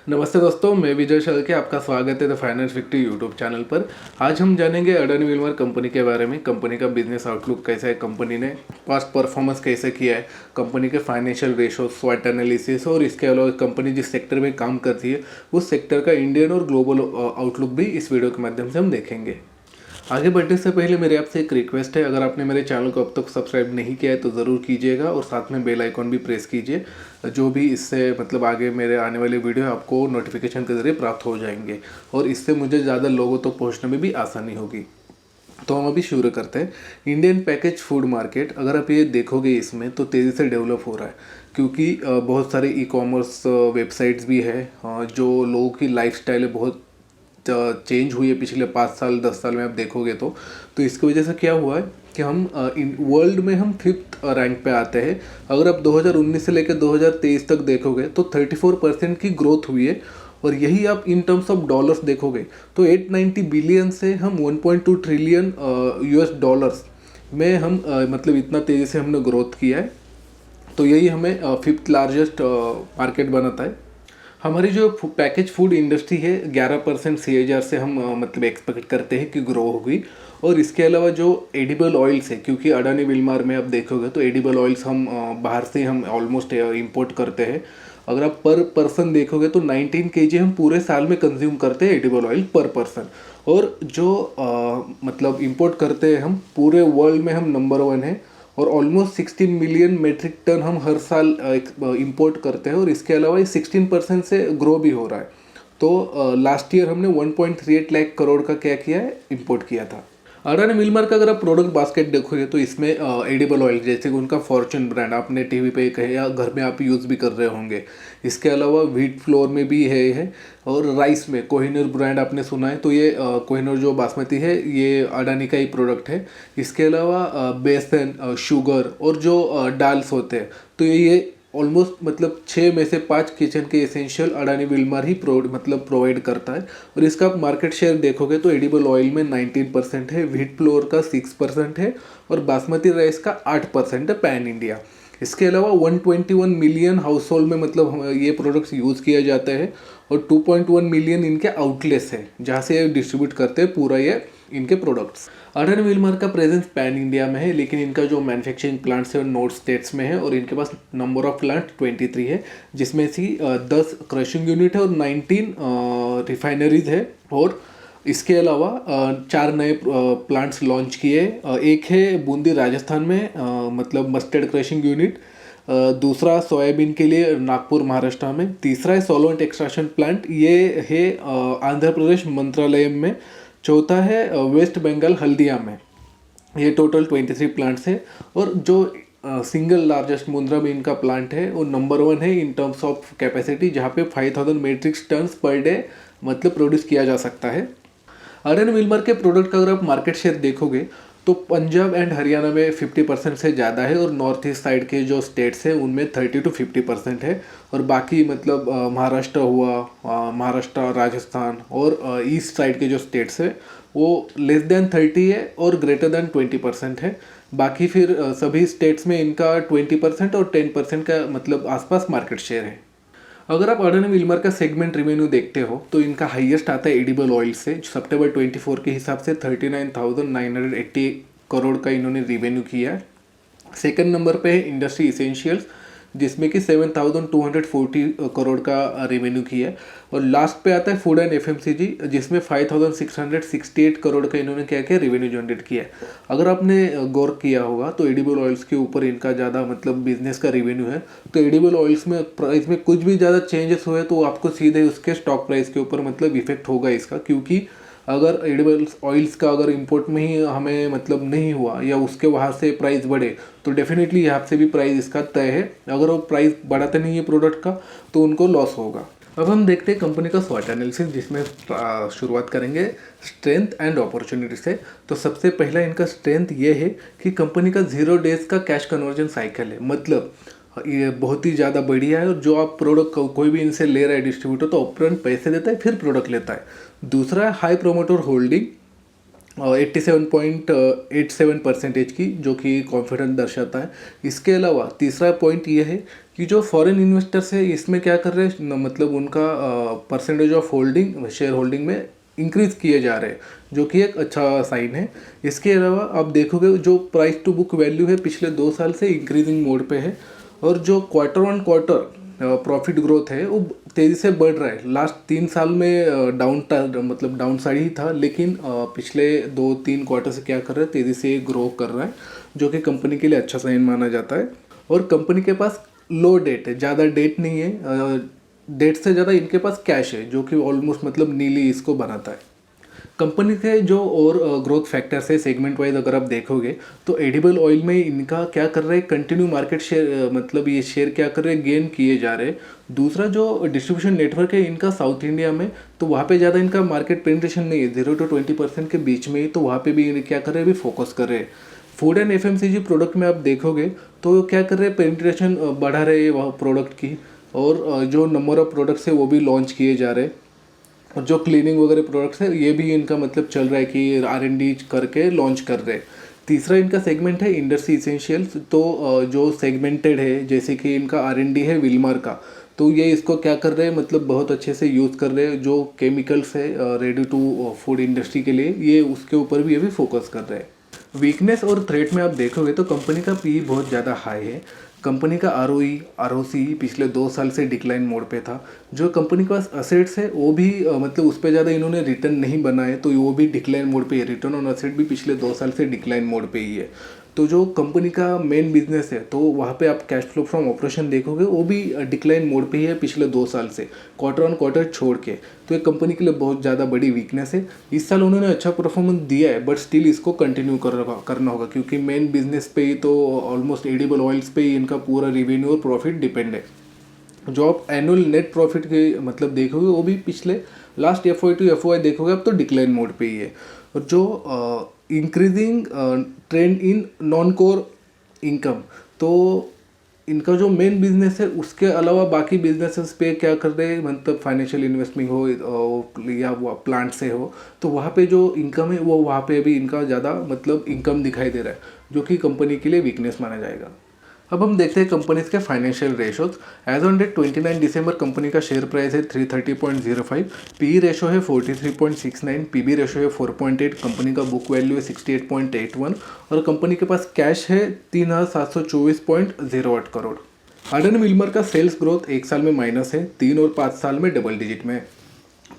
नमस्ते दोस्तों, मैं विजय शलके आपका स्वागत है the finance victory YouTube channel पर। आज हम जानेंगे अडानी विल्मर कंपनी के बारे में। कंपनी का बिजनेस आउटलुक कैसा है, कंपनी ने पास्ट परफॉर्मेंस कैसे किया है, कंपनी के फाइनेंशियल रेशो, स्वॉट एनालिसिस और इसके अलावा कंपनी जिस सेक्टर में काम करती है उस सेक्टर का इंडियन और ग्लोबल आउटलुक भी इस वीडियो के माध्यम से हम देखेंगे। आगे बढ़ने से पहले मेरे आपसे एक रिक्वेस्ट है, अगर आपने मेरे चैनल को अब तक सब्सक्राइब नहीं किया है तो ज़रूर कीजिएगा और साथ में बेल आइकॉन भी प्रेस कीजिए। जो भी इससे आगे मेरे आने वाले वीडियो आपको नोटिफिकेशन के ज़रिए प्राप्त हो जाएंगे और इससे मुझे ज़्यादा लोगों तक पहुंचने में भी आसानी होगी। तो हम अभी शुरू करते हैं। इंडियन पैकेज फूड मार्केट अगर आप ये देखोगे इसमें तो तेज़ी से डेवलप हो रहा है, क्योंकि बहुत सारे ई कॉमर्स वेबसाइट्स भी है। जो लोगों की लाइफस्टाइल है बहुत चेंज हुई है पिछले 5 साल 10 साल में आप देखोगे तो इसकी वजह से क्या हुआ है कि हम वर्ल्ड में हम 5th रैंक पे आते हैं। अगर आप 2019 से लेकर 2023 तक देखोगे तो 34% की ग्रोथ हुई है। और यही आप इन टर्म्स ऑफ डॉलर्स देखोगे तो 890 बिलियन से हम 1.2 ट्रिलियन यूएस डॉलर्स में हम इतना तेज़ी से हमने ग्रोथ किया है। तो यही हमें 5th लार्जेस्ट मार्केट बनाता है। हमारी जो पैकेज फूड इंडस्ट्री है 11% CAGR से हम एक्सपेक्ट करते हैं कि ग्रो होगी। और इसके अलावा जो एडिबल ऑयल्स है, क्योंकि अडानी विल्मार में आप देखोगे तो एडिबल ऑयल्स हम बाहर से हम ऑलमोस्ट इंपोर्ट करते हैं। अगर आप पर पर्सन देखोगे तो 19 kg हम पूरे साल में कंज्यूम करते हैं एडिबल ऑयल पर पर्सन। और जो इंपोर्ट करते हैं हम पूरे वर्ल्ड में हम नंबर 1 है और ऑलमोस्ट 16 मिलियन मेट्रिक टन हम हर साल इंपोर्ट करते हैं। और इसके अलावा ये 16% से ग्रो भी हो रहा है। तो लास्ट ईयर हमने 1.38 लाख करोड़ का क्या किया है, इंपोर्ट किया था। अडानी मिल्मर का अगर आप प्रोडक्ट बास्केट देखोगे तो इसमें एडिबल ऑयल जैसे कि उनका फॉर्चून ब्रांड आपने टीवी पे कहे या घर में आप यूज़ भी कर रहे होंगे। इसके अलावा व्हीट फ्लोर में भी है और राइस में कोहिनूर ब्रांड आपने सुना है, तो ये कोहिनूर जो बासमती है ये अडानी का ही प्रोडक्ट है। इसके अलावा बेसन, शुगर और जो दाल्स होते हैं तो ये ऑलमोस्ट 6 में से 5 किचन के एसेंशियल अडानी विल्मर ही प्रोवाइड करता है। और इसका आप मार्केट शेयर देखोगे तो एडिबल ऑयल में 19% है, व्हीट फ्लोर का 6% है और बासमती राइस का 8% है पैन इंडिया। इसके अलावा 121 मिलियन हाउस होल्ड में ये प्रोडक्ट्स यूज़ किया जाता है और 2.1 मिलियन इनके आउटलेट्स है जहाँ से ये डिस्ट्रीब्यूट करते हैं पूरा ये इनके प्रोडक्ट्स। अडानी विल्मर का प्रेजेंस पैन इंडिया में है, लेकिन इनका जो मैन्युफैक्चरिंग प्लांट्स है वो नॉर्थ स्टेट्स में है और इनके पास नंबर ऑफ प्लांट 23 है, जिसमें से 10 क्रशिंग यूनिट है और 19 रिफाइनरीज है। और इसके अलावा 4 नए प्लांट्स लॉन्च किए। एक है बूंदी राजस्थान में मस्टर्ड क्रशिंग यूनिट, दूसरा सोयाबीन के लिए नागपुर महाराष्ट्र में, तीसरा है सॉल्वेंट एक्सट्रैक्शन प्लांट ये है आंध्र प्रदेश मंत्रालय में, चौथा है वेस्ट बंगाल हल्दिया में। ये टोटल 23 प्लांट्स है। और जो सिंगल लार्जेस्ट मुंद्रा में इनका प्लांट है वो नंबर 1 है इन टर्म्स ऑफ कैपेसिटी, जहाँ पे 5000 metric tons per day produce किया जा सकता है। अडानी विल्मर के प्रोडक्ट का अगर आप मार्केट शेयर देखोगे तो पंजाब एंड हरियाणा में 50% से ज़्यादा है और नॉर्थ ईस्ट साइड के जो स्टेट्स हैं उनमें 30 to 50% है। और बाकी महाराष्ट्र हुआ, महाराष्ट्र, राजस्थान और ईस्ट साइड के जो स्टेट्स हैं वो लेस देन 30 है और ग्रेटर देन 20% है। बाकी फिर सभी स्टेट्स में इनका 20% और 10% का आसपास मार्केट शेयर है। अगर आप अडानी विल्मर का सेगमेंट रिवेन्यू देखते हो तो इनका हाईएस्ट आता है एडिबल ऑयल से। सितंबर 24 के हिसाब से 39,980 करोड़ का इन्होंने रिवेन्यू किया है। सेकंड नंबर पे है इंडस्ट्री इसेंशियल्स जिसमें कि 7,240 करोड़ का रेवेन्यू किया है। और लास्ट पे आता है फूड एंड FMCG जिसमें 5,668 करोड़ का इन्होंने क्या किया, रेवेन्यू जनरेट किया है। अगर आपने गौर किया होगा तो एडिबल ऑयल्स के ऊपर इनका ज़्यादा बिजनेस का रेवेन्यू है। तो एडिबल ऑयल्स में प्राइस में कुछ भी ज़्यादा चेंजेस हुए तो आपको सीधे उसके स्टॉक प्राइस के ऊपर इफेक्ट होगा इसका, क्योंकि अगर एडिबल ऑयल्स का अगर इंपोर्ट में ही हमें नहीं हुआ या उसके वहाँ से प्राइस बढ़े तो डेफिनेटली यहाँ से भी प्राइस इसका तय है। अगर वो प्राइस बढ़ाते नहीं है प्रोडक्ट का तो उनको लॉस होगा। अब हम देखते हैं कंपनी का स्वॉट एनालिसिस, जिसमें शुरुआत करेंगे स्ट्रेंथ एंड अपॉर्चुनिटी से। तो सबसे पहला इनका स्ट्रेंथ ये है कि कंपनी का 0 days का कैश कन्वर्जन साइकिल है, ये बहुत ही ज़्यादा बढ़िया है। और जो आप प्रोडक्ट कोई भी इनसे ले रहा है डिस्ट्रीब्यूटर तो अपफ्रंट पैसे देता है फिर प्रोडक्ट लेता है। दूसरा है हाई प्रोमोटर होल्डिंग 87.87% की, जो कि कॉन्फिडेंस दर्शाता है। इसके अलावा तीसरा पॉइंट ये है कि जो फॉरेन इन्वेस्टर्स है इसमें क्या कर रहे हैं, मतलब उनका percentage of holding, share holding में इंक्रीज किए जा रहे हैं, जो कि एक अच्छा साइन है। इसके अलावा आप देखोगे जो प्राइस टू बुक वैल्यू है पिछले 2 साल से इंक्रीजिंग मोड पे है, और जो quarter on quarter profit growth है वो तेज़ी से बढ़ रहा है। लास्ट 3 साल में डाउन साइड ही था, लेकिन पिछले 2-3 क्वार्टर से क्या कर रहा है, तेज़ी से ग्रो कर रहा है, जो कि कंपनी के लिए अच्छा साइन माना जाता है। और कंपनी के पास लो डेट है, ज़्यादा डेट नहीं है, डेट से ज़्यादा इनके पास कैश है, जो कि ऑलमोस्ट मतलब नीली इसको बनाता है। कंपनी के जो और ग्रोथ फैक्टर्स है सेगमेंट वाइज अगर आप देखोगे तो एडिबल ऑयल में इनका क्या कर रहे हैं, कंटिन्यू मार्केट शेयर, मतलब ये शेयर क्या कर रहे हैं, गेन किए जा रहे हैं। दूसरा जो डिस्ट्रीब्यूशन नेटवर्क है इनका साउथ इंडिया में, तो वहाँ पे ज़्यादा इनका मार्केट पेनिट्रेशन नहीं है, 0 to 20% के बीच में ही, तो वहाँ पे भी क्या कर रहे हैं, भी फोकस कर रहे हैं। फूड एंड एफएमसीजी प्रोडक्ट में आप देखोगे तो क्या कर रहे हैं, पेनिट्रेशन बढ़ा रहे हैं वह प्रोडक्ट की, और जो नंबर ऑफ प्रोडक्ट्स है वो भी लॉन्च किए जा रहे हैं। और जो क्लीनिंग वगैरह प्रोडक्ट्स है ये भी इनका मतलब चल रहा है कि R&D करके लॉन्च कर रहे हैं। तीसरा इनका सेगमेंट है इंडस्ट्री इसेंशियल्स, तो जो सेगमेंटेड है, जैसे कि इनका R&D है विलमार का, तो ये इसको क्या कर रहे हैं, मतलब बहुत अच्छे से यूज़ कर रहे हैं। जो केमिकल्स है रेडी टू फूड इंडस्ट्री के लिए, ये उसके ऊपर भी ये भी फोकस कर रहे हैं। वीकनेस और थ्रेट में आप देखोगे तो कंपनी का पी बहुत ज़्यादा हाई है। कंपनी का ROC पिछले 2 साल से डिक्लाइन मोड पे था। जो कंपनी के पास असेट्स है वो भी मतलब उस पर ज़्यादा इन्होंने रिटर्न नहीं बनाए, तो वो भी डिक्लाइन मोड पे है। रिटर्न ऑन असेट भी पिछले 2 साल से डिक्लाइन मोड पे ही है। तो जो कंपनी का मेन बिजनेस है, तो वहाँ पे आप कैश फ्लो फ्रॉम ऑपरेशन देखोगे वो भी डिक्लाइन मोड पे ही है पिछले 2 साल से, क्वार्टर ऑन क्वार्टर छोड़ के। तो ये कंपनी के लिए बहुत ज़्यादा बड़ी वीकनेस है। इस साल उन्होंने अच्छा परफॉर्मेंस दिया है, बट स्टिल इसको कंटिन्यू करना होगा, क्योंकि मेन बिजनेस पे ही तो ऑलमोस्ट एडिबल ऑयल्स पे ही इनका पूरा रिवेन्यू और प्रॉफिट डिपेंड है। जो आप एनुअल नेट प्रॉफिट के मतलब देखोगे वो भी पिछले लास्ट FY to FY देखोगे आप तो डिक्लाइन मोड पे ही है। और जो increasing trend in non core income, तो इनका जो मेन बिजनेस है उसके अलावा बाकी बिजनेसेस पे क्या कर रहे हैं, मतलब फाइनेंशियल इन्वेस्टमेंट हो या वो प्लांट से हो, तो वहाँ पे जो इनकम है वो वहाँ पे भी इनका ज़्यादा मतलब इनकम दिखाई दे रहा है, जो कि कंपनी के लिए वीकनेस माना जाएगा। अब हम देखते हैं कंपनीज के financial ratios. As on date 29 दिसंबर कंपनी का शेयर प्राइस है 330.05, पी रेशो है 43.69, पीबी रेशो है 4.8, कंपनी का बुक वैल्यू है 68.81, और कंपनी के पास कैश है 3724.08 करोड़। अडानी विल्मर का सेल्स ग्रोथ 1 साल में माइनस है, 3 और 5 साल में डबल डिजिट में है।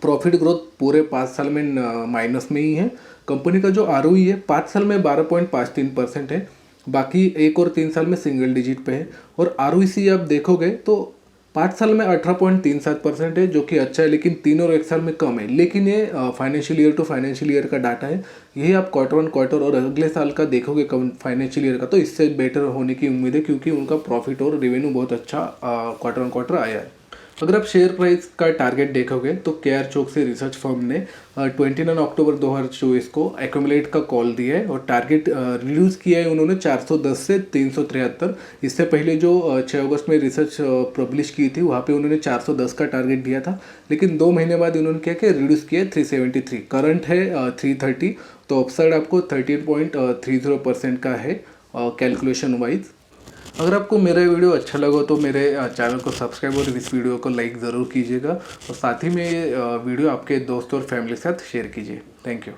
प्रॉफिट ग्रोथ पूरे 5 साल में माइनस में ही है। कंपनी का जो ROE है 5 साल में 12.53% है, बाकी 1 और 3 साल में सिंगल डिजिट पे है। और ROC आप देखोगे तो 5 साल में 18.37% है, जो कि अच्छा है, लेकिन 3 और 1 साल में कम है। लेकिन ये financial year to financial year का डाटा है, यही आप क्वार्टर ऑन क्वार्टर और अगले साल का देखोगे फाइनेंशियल ईयर का, तो इससे बेटर होने की उम्मीद है, क्योंकि उनका प्रॉफिट और रेवेन्यू बहुत अच्छा क्वार्टर ऑन क्वार्टर आया है। अगर आप शेयर प्राइस का टारगेट देखोगे तो KR चौकसी रिसर्च फर्म ने 29 अक्टूबर 2024 को एक्यूमुलेट का कॉल दिया है, और टारगेट रिड्यूस किया है उन्होंने 410 से 373। इससे पहले जो 6 अगस्त में रिसर्च पब्लिश की थी वहाँ पे उन्होंने 410 का टारगेट दिया था, लेकिन 2 महीने बाद उन्होंने क्या किया, रिड्यूस किया 373, करंट है 330, तो अपसाइड आपको 13.30% का है कैलकुलेशन वाइज। अगर आपको मेरा वीडियो अच्छा लगा तो मेरे चैनल को सब्सक्राइब और इस वीडियो को लाइक ज़रूर कीजिएगा, और साथ ही में वीडियो आपके दोस्तों और फैमिली के साथ शेयर कीजिए। Thank you.